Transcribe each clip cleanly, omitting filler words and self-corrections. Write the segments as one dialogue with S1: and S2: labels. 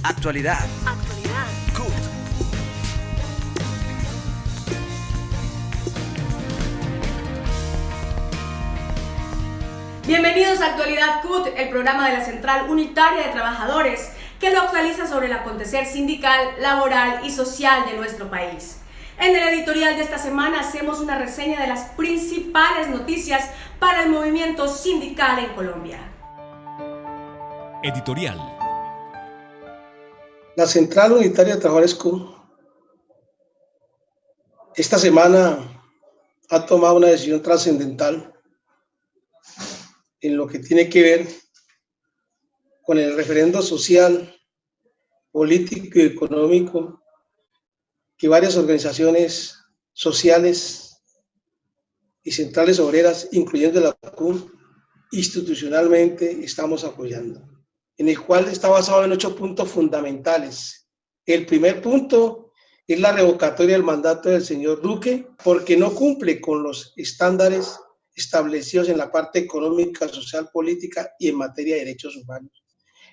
S1: Actualidad. CUT.
S2: Bienvenidos a Actualidad CUT, el programa de la Central Unitaria de Trabajadores que lo actualiza sobre el acontecer sindical, laboral y social de nuestro país. En el editorial de esta semana hacemos una reseña de las principales noticias para el movimiento sindical en Colombia.
S1: Editorial.
S3: La Central Unitaria de Trabajadores CUT esta semana ha tomado una decisión trascendental en lo que tiene que ver con el referendo social, político y económico que varias organizaciones sociales y centrales obreras, incluyendo la CUT, institucionalmente estamos apoyando, en el cual está basado en 8 puntos fundamentales. El primer punto es la revocatoria del mandato del señor Duque porque no cumple con los estándares establecidos en la parte económica, social, política y en materia de derechos humanos.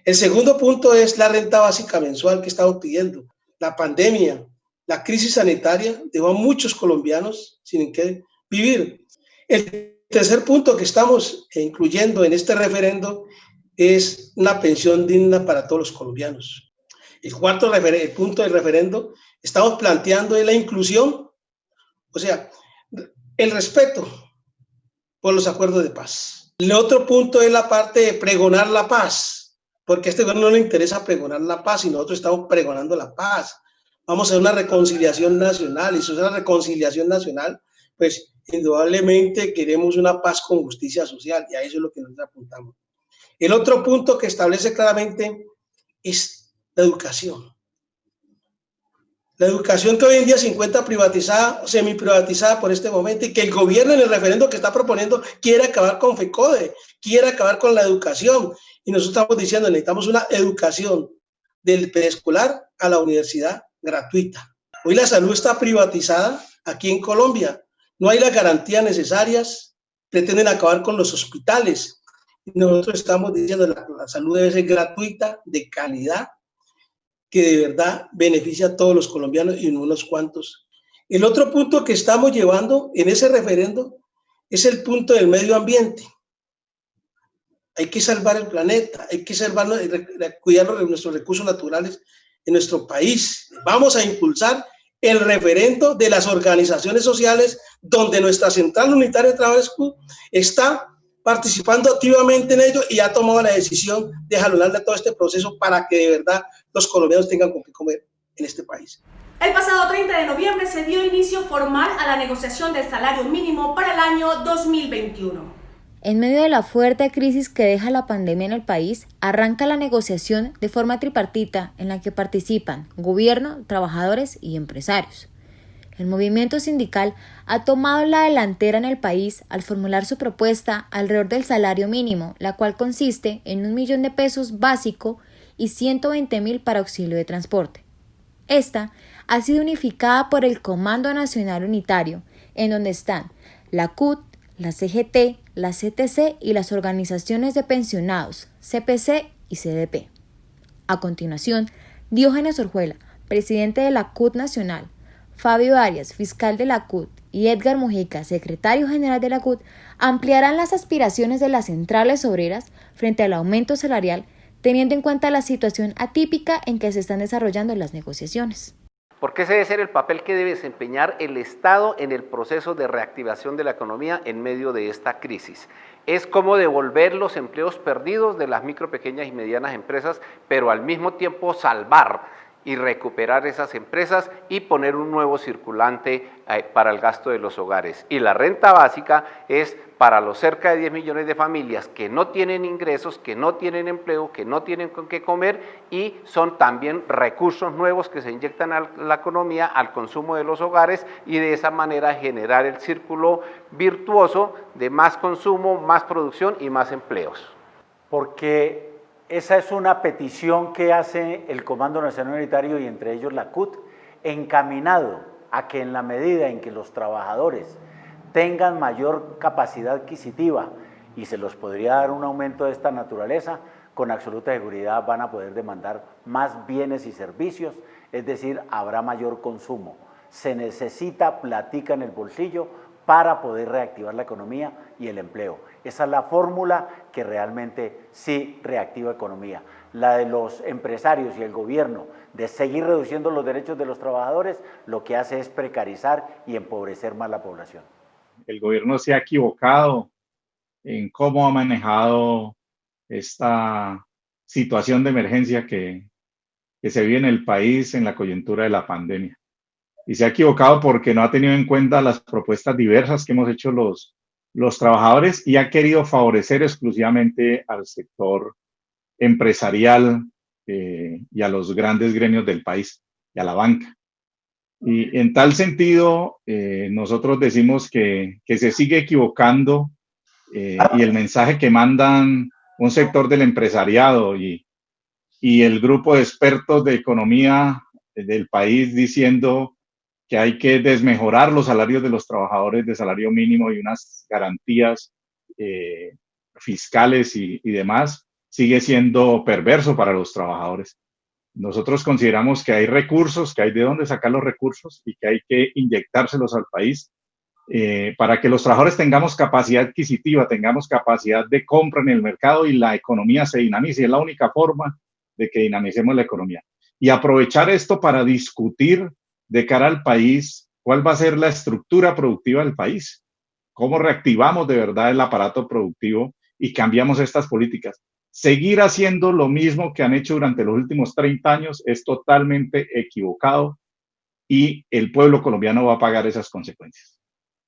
S3: El segundo punto es la renta básica mensual que estamos pidiendo. La pandemia, la crisis sanitaria dejó a muchos colombianos sin qué vivir. El tercer punto que estamos incluyendo en este referendo es una pensión digna para todos los colombianos. El cuarto punto del referendo estamos planteando es la inclusión, o sea, el respeto por los acuerdos de paz. El otro punto es la parte de pregonar la paz, porque a este gobierno no le interesa pregonar la paz y nosotros estamos pregonando la paz. Vamos a hacer una reconciliación nacional y si es una reconciliación nacional, pues indudablemente queremos una paz con justicia social y a eso es lo que nos apuntamos. El otro punto que establece claramente es la educación. La educación que hoy en día se encuentra privatizada, semiprivatizada por este momento y que el gobierno en el referendo que está proponiendo quiere acabar con FECODE, quiere acabar con la educación. Y nosotros estamos diciendo necesitamos una educación del preescolar a la universidad gratuita. Hoy la salud está privatizada aquí en Colombia. No hay las garantías necesarias, pretenden acabar con los hospitales. Nosotros estamos diciendo la salud debe ser gratuita, de calidad, que de verdad beneficia a todos los colombianos y no unos cuantos. El otro punto que estamos llevando en ese referendo es el punto del medio ambiente. Hay que salvar el planeta, hay que cuidar nuestros recursos naturales en nuestro país. Vamos a impulsar el referendo de las organizaciones sociales donde nuestra Central Unitaria de Trabajadores CUT está participando activamente en ello y ha tomado la decisión de jalonarle todo este proceso para que de verdad los colombianos tengan con qué comer en este país.
S2: El pasado 30 de noviembre se dio inicio formal a la negociación del salario mínimo para el año 2021.
S4: En medio de la fuerte crisis que deja la pandemia en el país, arranca la negociación de forma tripartita en la que participan gobierno, trabajadores y empresarios. El movimiento sindical ha tomado la delantera en el país al formular su propuesta alrededor del salario mínimo, la cual consiste en 1 millón de pesos básico y 120.000 para auxilio de transporte. Esta ha sido unificada por el Comando Nacional Unitario, en donde están la CUT, la CGT, la CTC y las organizaciones de pensionados, CPC y CDP. A continuación, Diógenes Orjuela, presidente de la CUT Nacional, Fabio Arias, fiscal de la CUT, y Edgar Mujica, secretario general de la CUT, ampliarán las aspiraciones de las centrales obreras frente al aumento salarial, teniendo en cuenta la situación atípica en que se están desarrollando las negociaciones.
S5: Porque ese debe ser el papel que debe desempeñar el Estado en el proceso de reactivación de la economía en medio de esta crisis. Es como devolver los empleos perdidos de las micro, pequeñas y medianas empresas, pero al mismo tiempo salvar y recuperar esas empresas y poner un nuevo circulante para el gasto de los hogares. Y la renta básica es para los cerca de 10 millones de familias que no tienen ingresos, que no tienen empleo, que no tienen con qué comer y son también recursos nuevos que se inyectan a la economía, al consumo de los hogares y de esa manera generar el círculo virtuoso de más consumo, más producción y más empleos.
S6: Porque esa es una petición que hace el Comando Nacional Unitario y entre ellos la CUT, encaminado a que en la medida en que los trabajadores tengan mayor capacidad adquisitiva y se los podría dar un aumento de esta naturaleza, con absoluta seguridad van a poder demandar más bienes y servicios, es decir, habrá mayor consumo. Se necesita plática en el bolsillo para poder reactivar la economía y el empleo. Esa es la fórmula que realmente sí reactiva economía. La de los empresarios y el gobierno de seguir reduciendo los derechos de los trabajadores, lo que hace es precarizar y empobrecer más la población.
S7: El gobierno se ha equivocado en cómo ha manejado esta situación de emergencia que se vive en el país en la coyuntura de la pandemia. Y se ha equivocado porque no ha tenido en cuenta las propuestas diversas que hemos hecho los trabajadores y ha querido favorecer exclusivamente al sector empresarial y a los grandes gremios del país y a la banca. Y en tal sentido, nosotros decimos que se sigue equivocando y el mensaje que mandan un sector del empresariado y el grupo de expertos de economía del país diciendo que hay que desmejorar los salarios de los trabajadores de salario mínimo y unas garantías fiscales y demás, sigue siendo perverso para los trabajadores. Nosotros consideramos que hay recursos, que hay de dónde sacar los recursos y que hay que inyectárselos al país para que los trabajadores tengamos capacidad adquisitiva, tengamos capacidad de compra en el mercado y la economía se dinamice. Es la única forma de que dinamicemos la economía. Y aprovechar esto para discutir de cara al país cuál va a ser la estructura productiva del país, cómo reactivamos de verdad el aparato productivo y cambiamos estas políticas. Seguir haciendo lo mismo que han hecho durante los últimos 30 años es totalmente equivocado y el pueblo colombiano va a pagar esas consecuencias.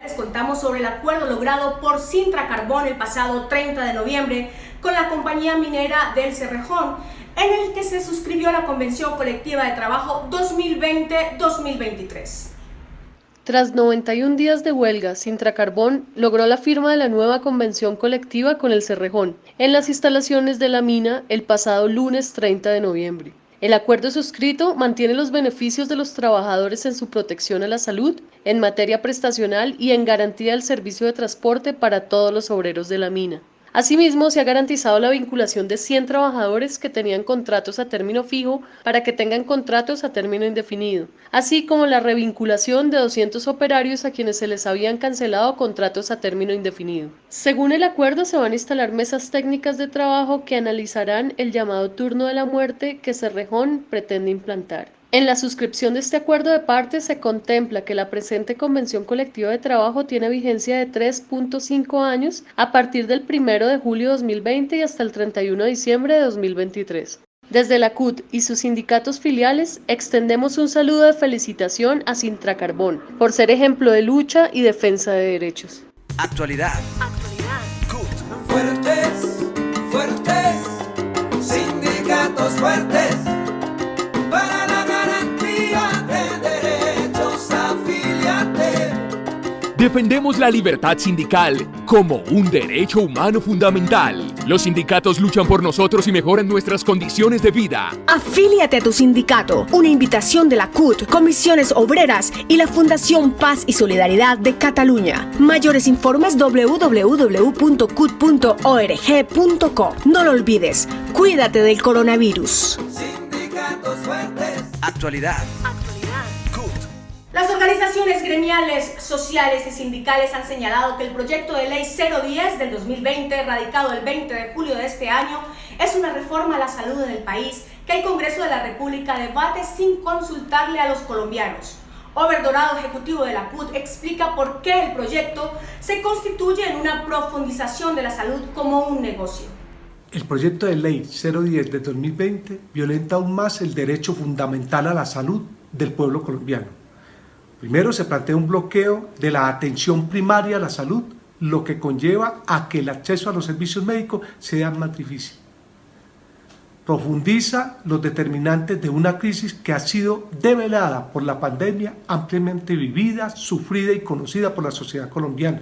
S2: Les contamos sobre el acuerdo logrado por Sintra Carbón el pasado 30 de noviembre con la compañía minera del Cerrejón, en el que se suscribió a la Convención Colectiva de Trabajo 2020-2023.
S8: Tras 91 días de huelga, Sintra Carbón logró la firma de la nueva convención colectiva con el Cerrejón en las instalaciones de la mina el pasado lunes 30 de noviembre. El acuerdo suscrito mantiene los beneficios de los trabajadores en su protección a la salud, en materia prestacional y en garantía del servicio de transporte para todos los obreros de la mina. Asimismo, se ha garantizado la vinculación de 100 trabajadores que tenían contratos a término fijo para que tengan contratos a término indefinido, así como la revinculación de 200 operarios a quienes se les habían cancelado contratos a término indefinido. Según el acuerdo, se van a instalar mesas técnicas de trabajo que analizarán el llamado turno de la muerte que Cerrejón pretende implantar. En la suscripción de este acuerdo de partes se contempla que la presente Convención Colectiva de Trabajo tiene vigencia de 3.5 años a partir del 1 de julio de 2020 y hasta el 31 de diciembre de 2023. Desde la CUT y sus sindicatos filiales extendemos un saludo de felicitación a Sintra Carbón por ser ejemplo de lucha y defensa de derechos.
S1: Actualidad. CUT.
S9: Fuertes, fuertes, sindicatos fuertes. Para la garantía de derechos, afíliate.
S10: Defendemos la libertad sindical como un derecho humano fundamental. Los sindicatos luchan por nosotros y mejoran nuestras condiciones de vida.
S2: Afíliate a tu sindicato. Una invitación de la CUT, Comisiones Obreras y la Fundación Paz y Solidaridad de Cataluña. Mayores informes www.cut.org.co. No lo olvides, cuídate del coronavirus.
S1: Actualidad. CUT.
S2: Las organizaciones gremiales, sociales y sindicales han señalado que el proyecto de ley 010 del 2020, radicado el 20 de julio de este año, es una reforma a la salud en el país que el Congreso de la República debate sin consultarle a los colombianos. Ober Dorado, ejecutivo de la CUT, explica por qué el proyecto se constituye en una profundización de la salud como un negocio.
S11: El proyecto de ley 010 de 2020 violenta aún más el derecho fundamental a la salud del pueblo colombiano. Primero, se plantea un bloqueo de la atención primaria a la salud, lo que conlleva a que el acceso a los servicios médicos sea más difícil. Profundiza los determinantes de una crisis que ha sido develada por la pandemia, ampliamente vivida, sufrida y conocida por la sociedad colombiana.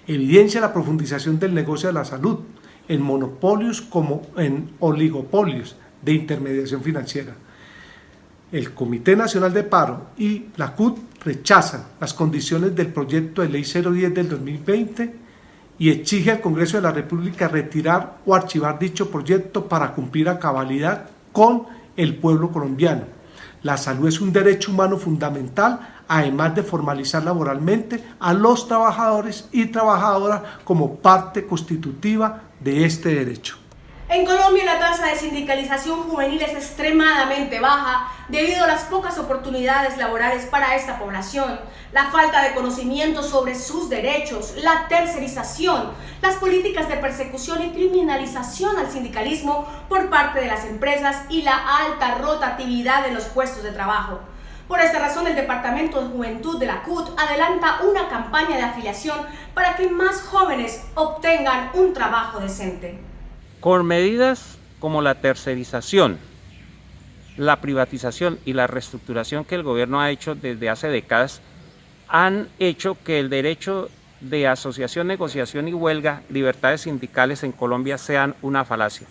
S11: Evidencia la profundización del negocio de la salud, en monopolios como en oligopolios de intermediación financiera. El Comité Nacional de Paro y la CUT rechazan las condiciones del proyecto de ley 010 del 2020 y exige al Congreso de la República retirar o archivar dicho proyecto para cumplir a cabalidad con el pueblo colombiano. La salud es un derecho humano fundamental, además de formalizar laboralmente a los trabajadores y trabajadoras como parte constitutiva de este derecho.
S2: En Colombia la tasa de sindicalización juvenil es extremadamente baja debido a las pocas oportunidades laborales para esta población, la falta de conocimiento sobre sus derechos, la tercerización, las políticas de persecución y criminalización al sindicalismo por parte de las empresas y la alta rotatividad de los puestos de trabajo. Por esta razón, el Departamento de Juventud de la CUT adelanta una campaña de afiliación para que más jóvenes obtengan un trabajo decente.
S12: Con medidas como la tercerización, la privatización y la reestructuración que el gobierno ha hecho desde hace décadas, han hecho que el derecho de asociación, negociación y huelga, libertades sindicales en Colombia sean una falacia.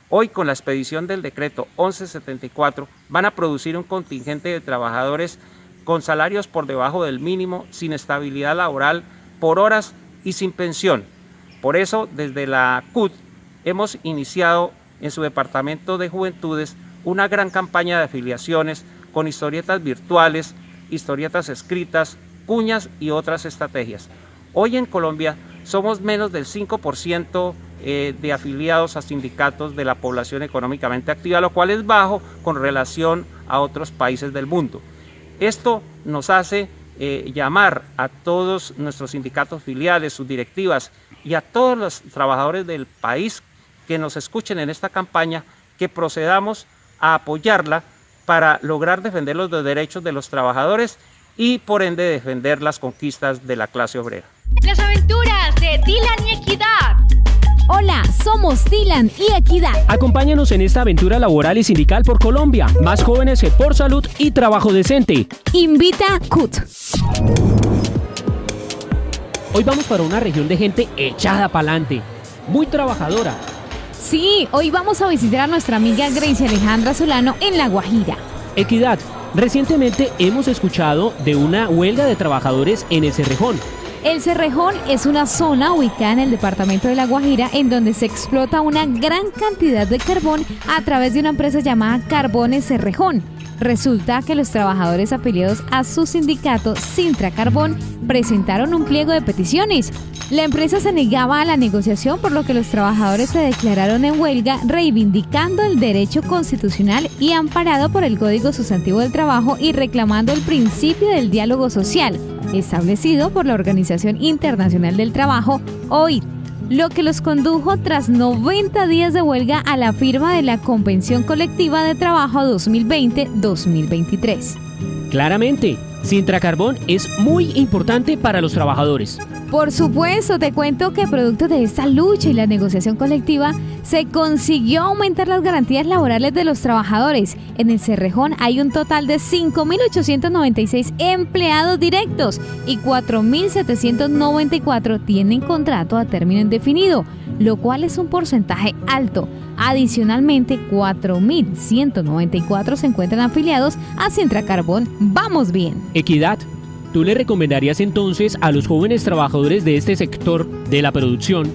S12: Hoy, con la expedición del decreto 1174, van a producir un contingente de trabajadores con salarios por debajo del mínimo, sin estabilidad laboral, por horas y sin pensión. Por eso, desde la CUT, hemos iniciado en su Departamento de Juventudes una gran campaña de afiliaciones con historietas virtuales, historietas escritas, cuñas y otras estrategias. Hoy en Colombia somos menos del 5% de afiliados a sindicatos de la población económicamente activa, lo cual es bajo con relación a otros países del mundo. Esto nos hace llamar a todos nuestros sindicatos filiales, sus directivas y a todos los trabajadores del país que nos escuchen en esta campaña, que procedamos a apoyarla para lograr defender los derechos de los trabajadores y por ende defender las conquistas de la clase obrera.
S13: Las aventuras de Dylan y Equidad.
S14: Hola, somos Dylan y Equidad.
S15: Acompáñanos en esta aventura laboral y sindical por Colombia. Más jóvenes por salud y trabajo decente.
S14: Invita CUT.
S15: Hoy vamos para una región de gente echada pa'lante, muy trabajadora.
S14: Sí, hoy vamos a visitar a nuestra amiga Gracie Alejandra Solano en La Guajira.
S15: Equidad. Recientemente hemos escuchado de una huelga de trabajadores en el Cerrejón.
S14: El Cerrejón es una zona ubicada en el departamento de La Guajira en donde se explota una gran cantidad de carbón a través de una empresa llamada Carbones Cerrejón. Resulta que los trabajadores afiliados a su sindicato Sintra Carbón presentaron un pliego de peticiones. La empresa se negaba a la negociación, por lo que los trabajadores se declararon en huelga reivindicando el derecho constitucional y amparado por el Código Sustantivo del Trabajo y reclamando el principio del diálogo social, establecido por la Organización Internacional del Trabajo, OIT, lo que los condujo tras 90 días de huelga a la firma de la Convención Colectiva de Trabajo 2020-2023.
S15: Claramente, Sintra Carbón es muy importante para los trabajadores.
S14: Por supuesto, te cuento que producto de esta lucha y la negociación colectiva, se consiguió aumentar las garantías laborales de los trabajadores. En el Cerrejón hay un total de 5.896 empleados directos y 4.794 tienen contrato a término indefinido, lo cual es un porcentaje alto. Adicionalmente, 4.194 se encuentran afiliados a Sintra Carbón. ¡Vamos bien!
S15: Equidad. ¿Tú le recomendarías entonces a los jóvenes trabajadores de este sector de la producción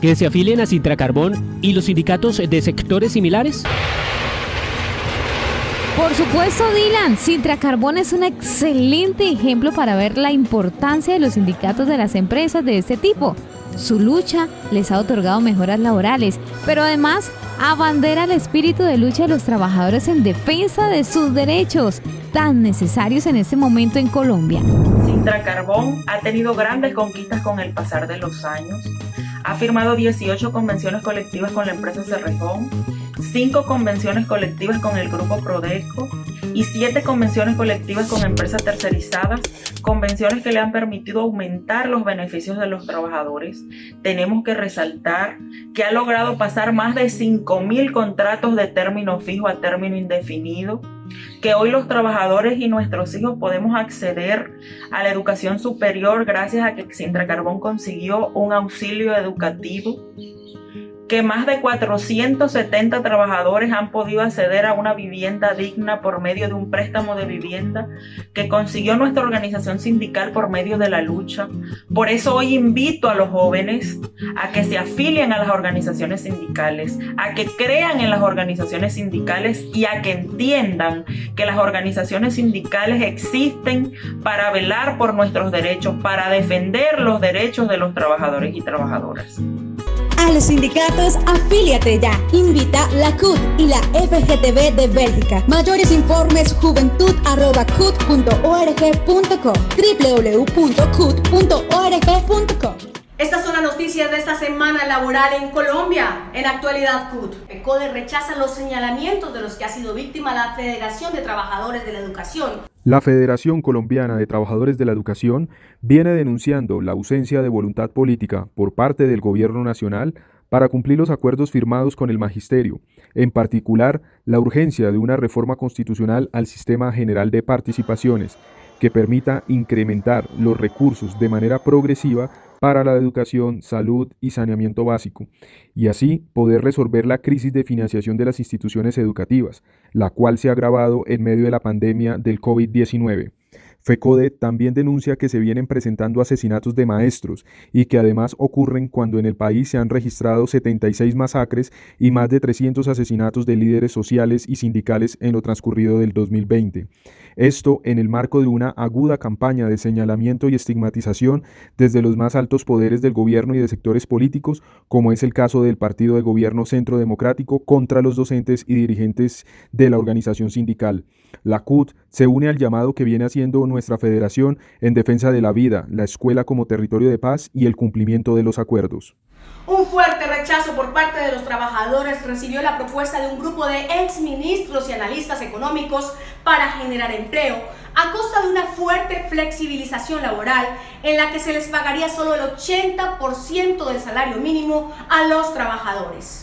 S15: que se afilien a Sintra Carbón y los sindicatos de sectores similares?
S14: Por supuesto, Dylan. Sintra Carbón es un excelente ejemplo para ver la importancia de los sindicatos de las empresas de este tipo. Su lucha les ha otorgado mejoras laborales, pero además abandera el espíritu de lucha de los trabajadores en defensa de sus derechos, tan necesarios en este momento en Colombia.
S16: Sintra Carbón ha tenido grandes conquistas con el pasar de los años. Ha firmado 18 convenciones colectivas con la empresa Cerrejón, 5 convenciones colectivas con el grupo Prodeco y 7 convenciones colectivas con empresas tercerizadas, convenciones que le han permitido aumentar los beneficios de los trabajadores. Tenemos que resaltar que ha logrado pasar más de 5.000 contratos de término fijo a término indefinido, que hoy los trabajadores y nuestros hijos podemos acceder a la educación superior gracias a que Sintra Carbón consiguió un auxilio educativo, que más de 470 trabajadores han podido acceder a una vivienda digna por medio de un préstamo de vivienda que consiguió nuestra organización sindical por medio de la lucha. Por eso hoy invito a los jóvenes a que se afilien a las organizaciones sindicales, a que crean en las organizaciones sindicales y a que entiendan que las organizaciones sindicales existen para velar por nuestros derechos, para defender los derechos de los trabajadores y trabajadoras.
S17: A los sindicatos, afíliate ya. Invita la CUT y la FGTB de Bélgica. Mayores informes juventud@cut.org.co, www.cut.org.co.
S2: Estas son las noticias de esta semana laboral en Colombia. En Actualidad CUT, ECODE rechaza los señalamientos de los que ha sido víctima la Federación de Trabajadores de la Educación.
S18: La Federación Colombiana de Trabajadores de la Educación viene denunciando la ausencia de voluntad política por parte del Gobierno Nacional para cumplir los acuerdos firmados con el Magisterio, en particular la urgencia de una reforma constitucional al Sistema General de Participaciones que permita incrementar los recursos de manera progresiva para la educación, salud y saneamiento básico, y así poder resolver la crisis de financiación de las instituciones educativas, la cual se ha agravado en medio de la pandemia del COVID-19. FECODE también denuncia que se vienen presentando asesinatos de maestros y que además ocurren cuando en el país se han registrado 76 masacres y más de 300 asesinatos de líderes sociales y sindicales en lo transcurrido del 2020. Esto en el marco de una aguda campaña de señalamiento y estigmatización desde los más altos poderes del gobierno y de sectores políticos, como es el caso del partido de gobierno Centro Democrático contra los docentes y dirigentes de la organización sindical. La CUT se une al llamado que viene haciendo nuestra federación en defensa de la vida, la escuela como territorio de paz y el cumplimiento de los acuerdos.
S2: Un fuerte rechazo por parte de los trabajadores recibió la propuesta de un grupo de exministros y analistas económicos para generar empleo a costa de una fuerte flexibilización laboral en la que se les pagaría solo el 80% del salario mínimo a los trabajadores.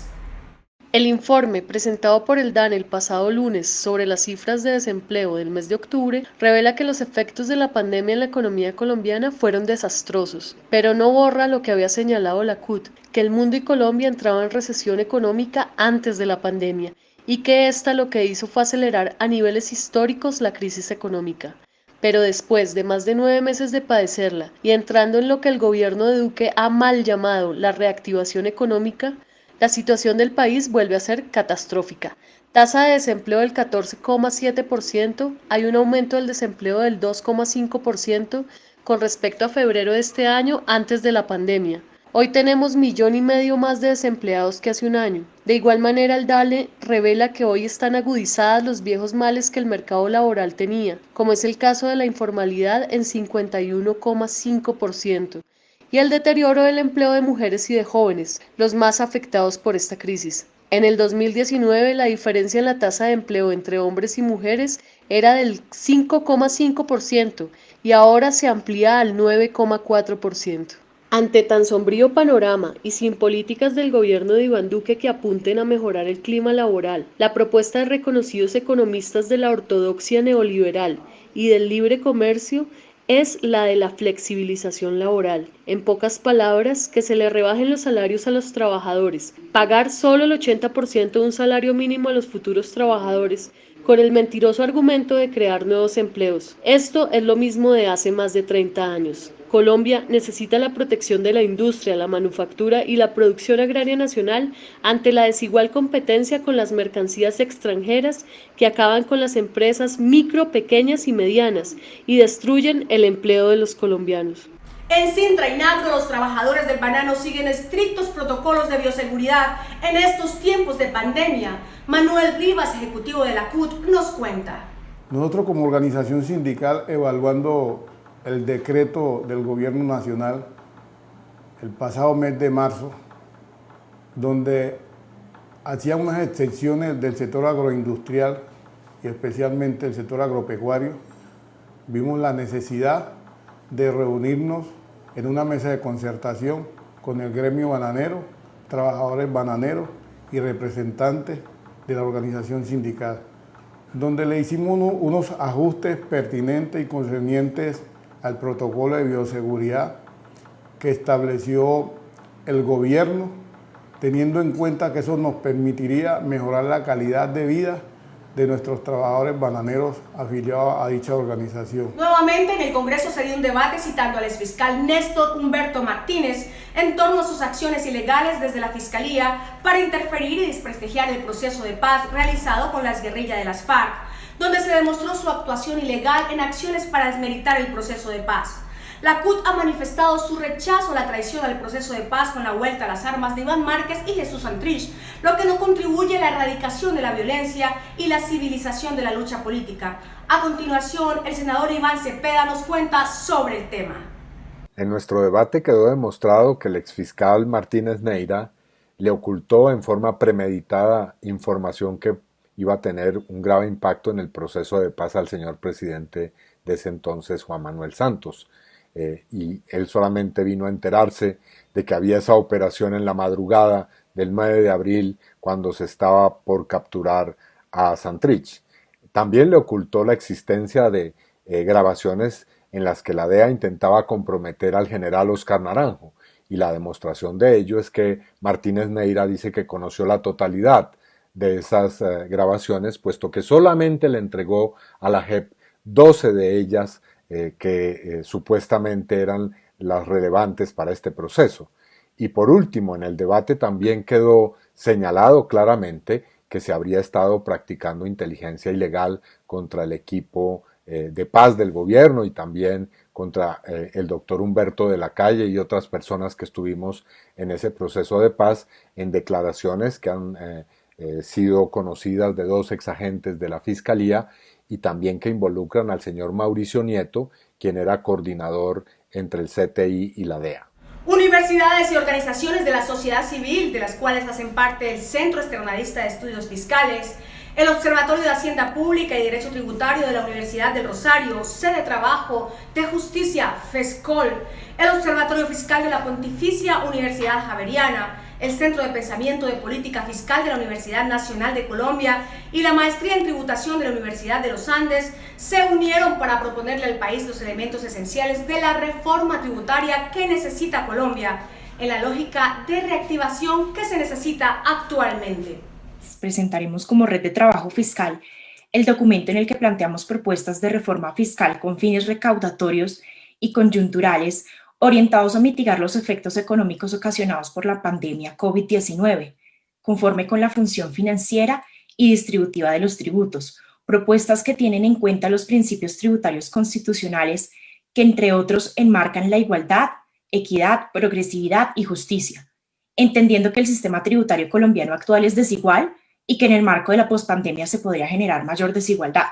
S8: El informe presentado por el DANE el pasado lunes sobre las cifras de desempleo del mes de octubre revela que los efectos de la pandemia en la economía colombiana fueron desastrosos, pero no borra lo que había señalado la CUT, que el mundo y Colombia entraban en recesión económica antes de la pandemia y que esta lo que hizo fue acelerar a niveles históricos la crisis económica. Pero después de más de 9 meses de padecerla y entrando en lo que el gobierno de Duque ha mal llamado la reactivación económica, la situación del país vuelve a ser catastrófica. Tasa de desempleo del 14,7%, hay un aumento del desempleo del 2,5% con respecto a febrero de este año antes de la pandemia. Hoy tenemos 1,5 millones más de desempleados que hace un año. De igual manera, el DANE revela que hoy están agudizadas los viejos males que el mercado laboral tenía, como es el caso de la informalidad en 51,5%. y el deterioro del empleo de mujeres y de jóvenes, los más afectados por esta crisis. En el 2019, la diferencia en la tasa de empleo entre hombres y mujeres era del 5,5% y ahora se amplía al 9,4%. Ante tan sombrío panorama y sin políticas del gobierno de Iván Duque que apunten a mejorar el clima laboral, la propuesta de reconocidos economistas de la ortodoxia neoliberal y del libre comercio es la de la flexibilización laboral. En pocas palabras, que se le rebajen los salarios a los trabajadores, pagar solo el 80% de un salario mínimo a los futuros trabajadores, con el mentiroso argumento de crear nuevos empleos. Esto es lo mismo de hace más de 30 años. Colombia necesita la protección de la industria, la manufactura y la producción agraria nacional ante la desigual competencia con las mercancías extranjeras que acaban con las empresas micro, pequeñas y medianas y destruyen el empleo de los colombianos.
S2: En Sintra y Nagro, los trabajadores del banano siguen estrictos protocolos de bioseguridad en estos tiempos de pandemia. Manuel Rivas, ejecutivo de la CUT, nos cuenta.
S19: Nosotros como organización sindical, evaluando el decreto del gobierno nacional el pasado mes de marzo, donde hacían unas excepciones del sector agroindustrial y especialmente el sector agropecuario, vimos la necesidad de reunirnos en una mesa de concertación con el gremio bananero, trabajadores bananeros y representantes de la organización sindical, donde le hicimos unos ajustes pertinentes y concernientes al protocolo de bioseguridad que estableció el gobierno teniendo en cuenta que eso nos permitiría mejorar la calidad de vida de nuestros trabajadores bananeros afiliados a dicha organización.
S2: Nuevamente en el Congreso se dio un debate citando al exfiscal Néstor Humberto Martínez en torno a sus acciones ilegales desde la Fiscalía para interferir y desprestigiar el proceso de paz realizado con las guerrillas de las FARC, donde se demostró su actuación ilegal en acciones para desmeritar el proceso de paz. La CUT ha manifestado su rechazo a la traición al proceso de paz con la vuelta a las armas de Iván Márquez y Jesús Santrich, lo que no contribuye a la erradicación de la violencia y la civilización de la lucha política. A continuación, el senador Iván Cepeda nos cuenta sobre el tema.
S20: En nuestro debate quedó demostrado que el exfiscal Martínez Neira le ocultó en forma premeditada información que iba a tener un grave impacto en el proceso de paz al señor presidente de ese entonces, Juan Manuel Santos. Y él solamente vino a enterarse de que había esa operación en la madrugada del 9 de abril cuando se estaba por capturar a Santrich. También le ocultó la existencia de grabaciones en las que la DEA intentaba comprometer al general Oscar Naranjo, y la demostración de ello es que Martínez Neira dice que conoció la totalidad de esas grabaciones, puesto que solamente le entregó a la JEP 12 de ellas que supuestamente eran las relevantes para este proceso. Y por último, en el debate también quedó señalado claramente que se habría estado practicando inteligencia ilegal contra el equipo de paz del gobierno y también contra el doctor Humberto de la Calle y otras personas que estuvimos en ese proceso de paz, en declaraciones que han sido conocidas de 2 exagentes de la Fiscalía y también que involucran al señor Mauricio Nieto, quien era coordinador entre el CTI y la DEA.
S2: Universidades y organizaciones de la sociedad civil, de las cuales hacen parte el Centro Externadista de Estudios Fiscales, el Observatorio de Hacienda Pública y Derecho Tributario de la Universidad del Rosario, Sede Trabajo de Justicia, FESCOL, el Observatorio Fiscal de la Pontificia Universidad Javeriana, el Centro de Pensamiento de Política Fiscal de la Universidad Nacional de Colombia y la Maestría en Tributación de la Universidad de los Andes se unieron para proponerle al país los elementos esenciales de la reforma tributaria que necesita Colombia, en la lógica de reactivación que se necesita actualmente.
S16: Presentaremos como Red de Trabajo Fiscal el documento en el que planteamos propuestas de reforma fiscal con fines recaudatorios y coyunturales orientados a mitigar los efectos económicos ocasionados por la pandemia COVID-19, conforme con la función financiera y distributiva de los tributos, propuestas que tienen en cuenta los principios tributarios constitucionales que, entre otros, enmarcan la igualdad, equidad, progresividad y justicia, entendiendo que el sistema tributario colombiano actual es desigual y que en el marco de la pospandemia se podría generar mayor desigualdad.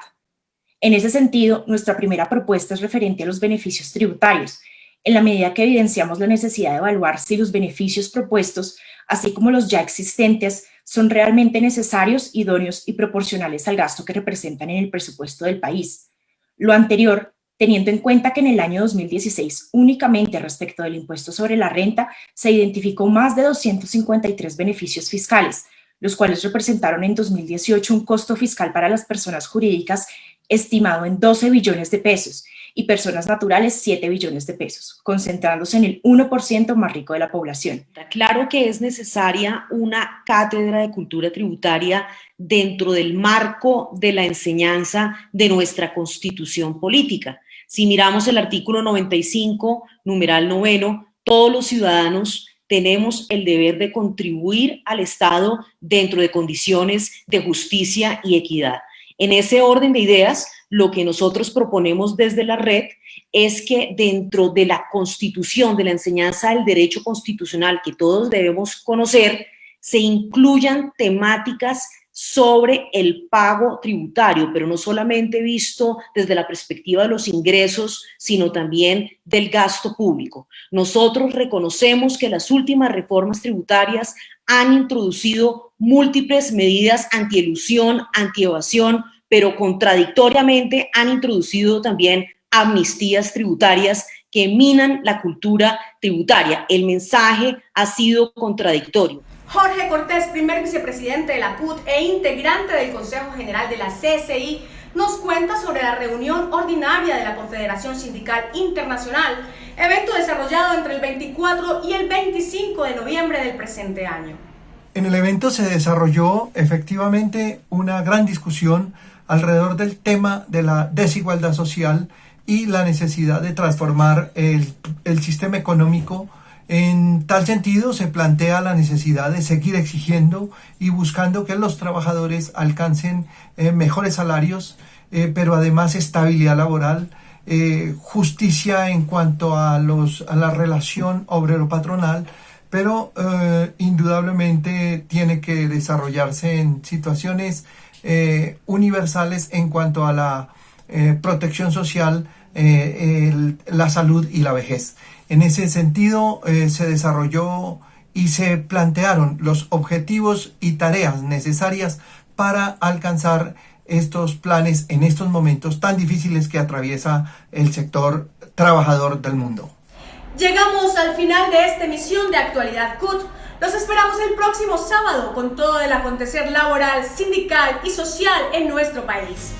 S16: En ese sentido, nuestra primera propuesta es referente a los beneficios tributarios, en la medida que evidenciamos la necesidad de evaluar si los beneficios propuestos, así como los ya existentes, son realmente necesarios, idóneos y proporcionales al gasto que representan en el presupuesto del país. Lo anterior, teniendo en cuenta que en el año 2016, únicamente respecto del impuesto sobre la renta, se identificó más de 253 beneficios fiscales, los cuales representaron en 2018 un costo fiscal para las personas jurídicas estimado en 12 billones de pesos y personas naturales 7 billones de pesos, concentrándose en el 1% más rico de la población.
S21: Claro que es necesaria una cátedra de cultura tributaria dentro del marco de la enseñanza de nuestra Constitución política. Si miramos el artículo 95, numeral 9, todos los ciudadanos tenemos el deber de contribuir al Estado dentro de condiciones de justicia y equidad. En ese orden de ideas, lo que nosotros proponemos desde la red es que dentro de la Constitución, de la enseñanza del derecho constitucional que todos debemos conocer, se incluyan temáticas sobre el pago tributario, pero no solamente visto desde la perspectiva de los ingresos, sino también del gasto público. Nosotros reconocemos que las últimas reformas tributarias han introducido múltiples medidas antielusión, antievasión, pero contradictoriamente han introducido también amnistías tributarias que minan la cultura tributaria. El mensaje ha sido contradictorio.
S2: Jorge Cortés, primer vicepresidente de la CUT e integrante del Consejo General de la CSI, nos cuenta sobre la reunión ordinaria de la Confederación Sindical Internacional, evento desarrollado entre el 24 y el 25 de noviembre del presente año.
S3: En el evento se desarrolló efectivamente una gran discusión alrededor del tema de la desigualdad social y la necesidad de transformar el sistema económico. En tal sentido, se plantea la necesidad de seguir exigiendo y buscando que los trabajadores alcancen mejores salarios, pero además estabilidad laboral, justicia en cuanto a la relación obrero-patronal, pero indudablemente tiene que desarrollarse en situaciones universales en cuanto a la protección social, la salud y la vejez. En ese sentido se desarrolló y se plantearon los objetivos y tareas necesarias para alcanzar estos planes en estos momentos tan difíciles que atraviesa el sector trabajador del mundo.
S2: Llegamos al final de esta emisión de Actualidad CUT. Los esperamos el próximo sábado con todo el acontecer laboral, sindical y social en nuestro país.